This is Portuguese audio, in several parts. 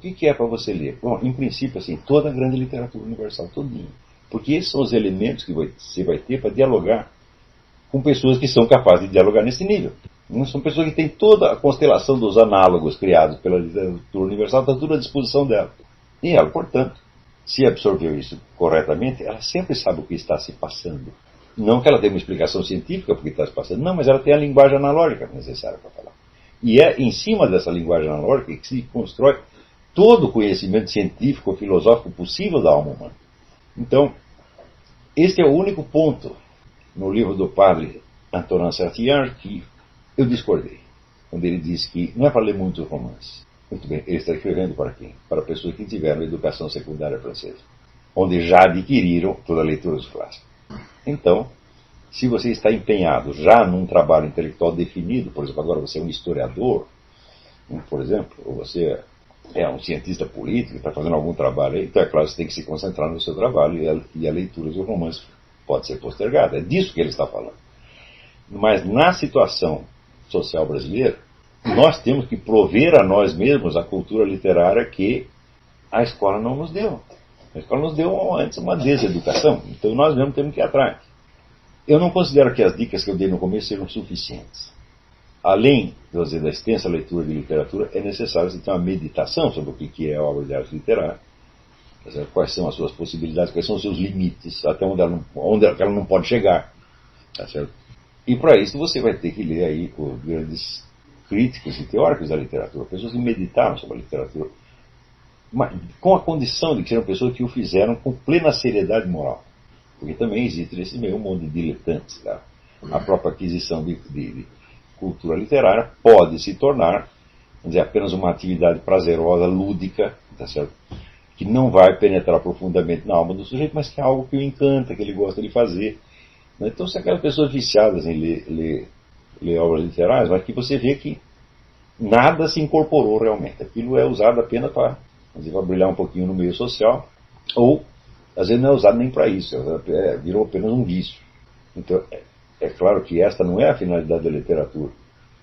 que é para você ler? Bom, em princípio, assim, toda a grande literatura universal, todinha. Porque esses são os elementos que você vai ter para dialogar com pessoas que são capazes de dialogar nesse nível. Não são pessoas que têm toda a constelação dos análogos criados pela literatura universal, está tudo à disposição dela. E ela, portanto, se absorveu isso corretamente, ela sempre sabe o que está se passando. Não que ela tenha uma explicação científica porque está se passando, não, mas ela tem a linguagem analógica necessária para falar. E é em cima dessa linguagem analógica que se constrói todo o conhecimento científico, filosófico possível da alma humana. Então, este é o único ponto no livro do padre Antonin Saint-Hilaire que eu discordei. Quando ele diz que não é para ler muitos romances. Muito bem, ele está escrevendo para quem? Para pessoas que tiveram educação secundária francesa, onde já adquiriram toda a leitura dos clássicos. Então, se você está empenhado já num trabalho intelectual definido, por exemplo, agora você é um historiador, por exemplo, ou você é um cientista político, está fazendo algum trabalho aí, então é claro, você tem que se concentrar no seu trabalho e a leitura dos romances pode ser postergada. É disso que ele está falando. Mas na situação social brasileira, nós temos que prover a nós mesmos a cultura literária que a escola não nos deu. A escola nos deu antes uma deseducação, então nós mesmos temos que ir atrás. Eu não considero que as dicas que eu dei no começo sejam suficientes. Além da extensa leitura de literatura, é necessário você ter uma meditação sobre o que é a obra de arte literária, quais são as suas possibilidades, quais são os seus limites, até onde ela não pode chegar. Tá certo? E para isso você vai ter que ler aí os grandes críticos e teóricos da literatura, pessoas que meditaram sobre a literatura, mas com a condição de que sejam pessoas que o fizeram com plena seriedade moral. Porque também existe nesse meio um monte de diletantes. Tá? A própria aquisição de cultura literária pode se tornar, vamos dizer, apenas uma atividade prazerosa, lúdica, tá certo? Que não vai penetrar profundamente na alma do sujeito, mas que é algo que o encanta, que ele gosta de fazer. Então, são aquelas pessoas viciadas em ler obras literárias, mas que você vê que nada se incorporou realmente. Aquilo é usado apenas para brilhar um pouquinho no meio social, ou às vezes não é usado nem para isso, virou apenas um vício. Então, é claro que esta não é a finalidade da literatura.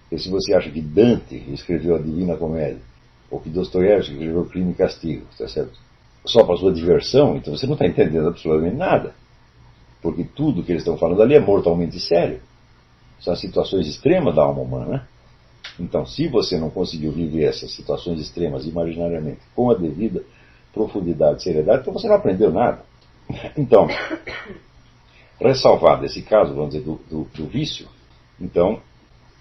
Porque se você acha que Dante escreveu a Divina Comédia, ou que Dostoiévski escreveu Crime e Castigo, tá certo? Só para sua diversão, então você não está entendendo absolutamente nada. Porque tudo que eles estão falando ali é mortalmente sério. São as situações extremas da alma humana, né? Então, se você não conseguiu viver essas situações extremas imaginariamente com a devida profundidade e seriedade, então você não aprendeu nada. Então, ressalvado esse caso, vamos dizer, do vício, então,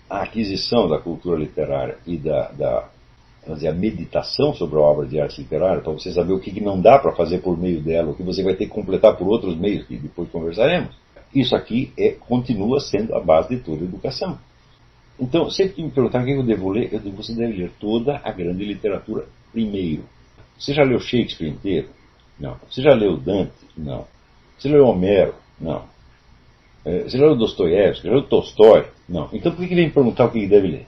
a aquisição da cultura literária e vamos dizer, a meditação sobre a obra de arte literária, para você saber o que não dá para fazer por meio dela, o que você vai ter que completar por outros meios, que depois conversaremos, isso aqui continua sendo a base de toda a educação. Então, sempre que me perguntar o que eu devo ler, eu digo, você deve ler toda a grande literatura primeiro. Você já leu Shakespeare inteiro? Não. Você já leu Dante? Não. Você leu Homero? Não. Você já leu Dostoiévski? Já leu Tolstói? Não. Então por que vem me perguntar o que deve ler?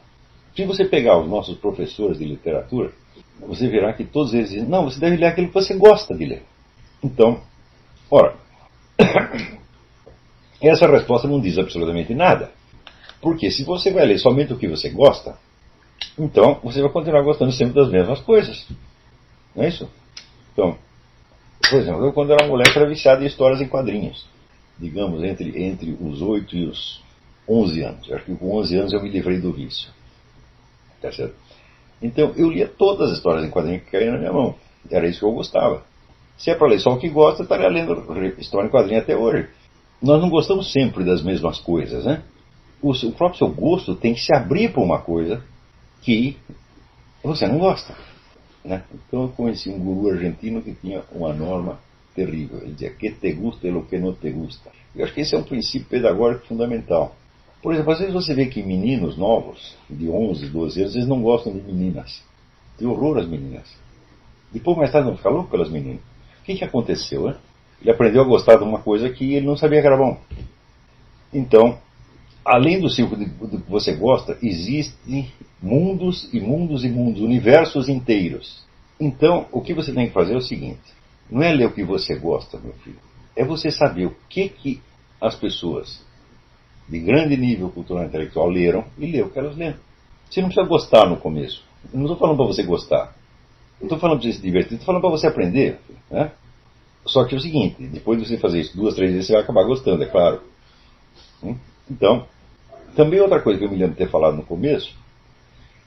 Se você pegar os nossos professores de literatura, você verá que todos eles dizem, não, você deve ler aquilo que você gosta de ler. Então, ora, essa resposta não diz absolutamente nada. Porque se você vai ler somente o que você gosta, então você vai continuar gostando sempre das mesmas coisas. Não é isso? Então, por exemplo, eu quando era moleque era viciado em histórias em quadrinhos. Digamos, entre os 8 e os 11 anos. Eu acho que com 11 anos eu me livrei do vício. Tá certo? Então eu lia todas as histórias em quadrinhos que caíam na minha mão. Era isso que eu gostava. Se é para ler só o que gosta, eu estaria lendo história em quadrinho até hoje. Nós não gostamos sempre das mesmas coisas, né? O próprio seu gosto tem que se abrir para uma coisa que você não gosta. Né? Então eu conheci um guru argentino que tinha uma norma terrível. Ele dizia, que te gusta e lo que não te gusta. Eu acho que esse é um princípio pedagógico fundamental. Por exemplo, às vezes você vê que meninos novos, de 11, 12 anos, eles não gostam de meninas. Tem horror às meninas. Depois, mais tarde, não fica louco pelas meninas. O que aconteceu? Né? Ele aprendeu a gostar de uma coisa que ele não sabia que era bom. Então, além do círculo que você gosta, existem mundos e mundos e mundos, universos inteiros. Então, o que você tem que fazer é o seguinte, não é ler o que você gosta, meu filho, é você saber o que as pessoas de grande nível cultural e intelectual leram e ler o que elas leram. Você não precisa gostar no começo. Eu não estou falando para você gostar. Não estou falando para você se divertir, estou falando para você aprender. Né? Só que é o seguinte, depois de você fazer isso 2, 3 vezes, você vai acabar gostando, é claro. Então, também outra coisa que eu me lembro de ter falado no começo,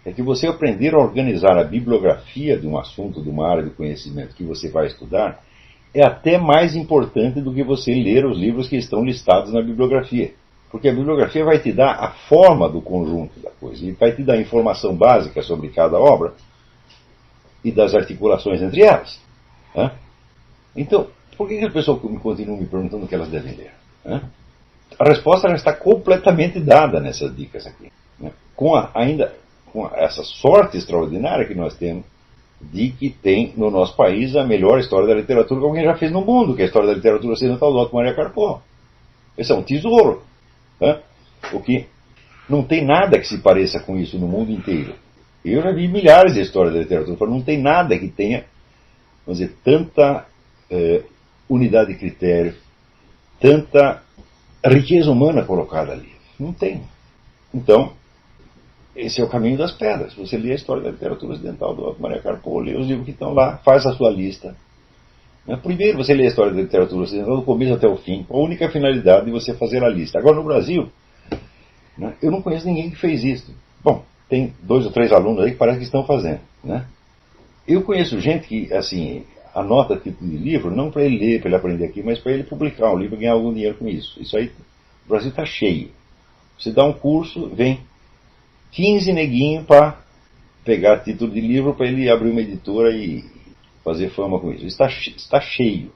é que você aprender a organizar a bibliografia de um assunto, de uma área de conhecimento que você vai estudar, é até mais importante do que você ler os livros que estão listados na bibliografia. Porque a bibliografia vai te dar a forma do conjunto da coisa, e vai te dar informação básica sobre cada obra e das articulações entre elas. Né? Então, por que as pessoas continuam me perguntando o que elas devem ler? Né? A resposta já está completamente dada nessas dicas aqui. Né? Com essa sorte extraordinária que nós temos de que tem no nosso país a melhor história da literatura que alguém já fez no mundo, que é a história da literatura ocidental do Otto Maria Carpo. Esse é um tesouro. Né? O que não tem nada que se pareça com isso no mundo inteiro. Eu já vi milhares de histórias da literatura, não tem nada que tenha, vamos dizer, tanta unidade de critério, tanta riqueza humana colocada ali. Não tem. Então, esse é o caminho das pedras. Você lê a história da literatura ocidental do Otto Maria Carpo, lê os livros que estão lá, faz a sua lista. Primeiro você lê a história da literatura ocidental do começo até o fim, com a única finalidade de você fazer a lista. Agora no Brasil, eu não conheço ninguém que fez isso. Bom, tem 2 ou 3 alunos aí que parece que estão fazendo. Né? Eu conheço gente que, assim, anota título de livro, não para ele ler, para ele aprender aqui, mas para ele publicar um livro e ganhar algum dinheiro com isso. Isso aí, o Brasil está cheio. Você dá um curso, vem 15 neguinhos para pegar título de livro para ele abrir uma editora e fazer fama com isso. Está cheio.